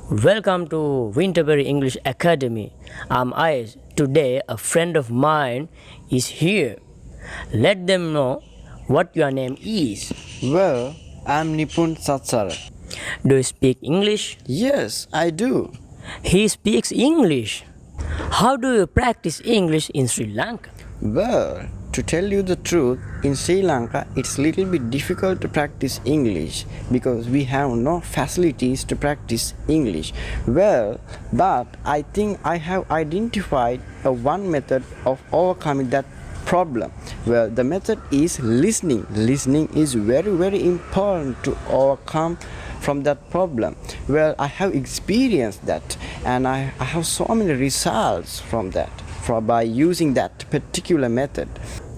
Welcome to Winterberry English Academy. I'm Ayes. Today, a friend of mine is here. Let them know what your name is. Well, I'm Nipun Satsara. Do you speak English? Yes, I do. He speaks English. How do you practice English in Sri Lanka? Well, to tell you the truth, in Sri Lanka it's a little bit difficult to practice English because we have no facilities to practice English. Well, but I think I have identified one method of overcoming that problem. Well, the method is listening. Listening is very important to overcome from that problem. Well, I have experienced that and I have so many results from that by using that particular method.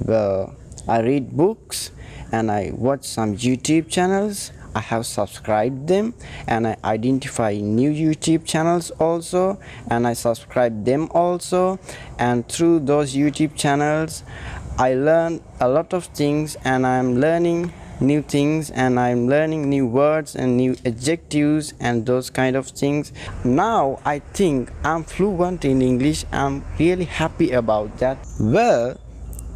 Well, I read books and I watch some YouTube channels. I have subscribed them and I identify new YouTube channels also and I subscribe them also, and through those YouTube channels I learn a lot of things and I'm learning new things and I'm learning new words and new adjectives and those kind of things. Now I think I'm fluent in English. I'm really happy about that. Well,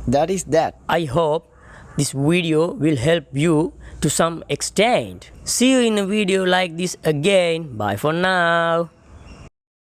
that is that. I hope this video will help you to some extent. See you in a video like this again. Bye for now.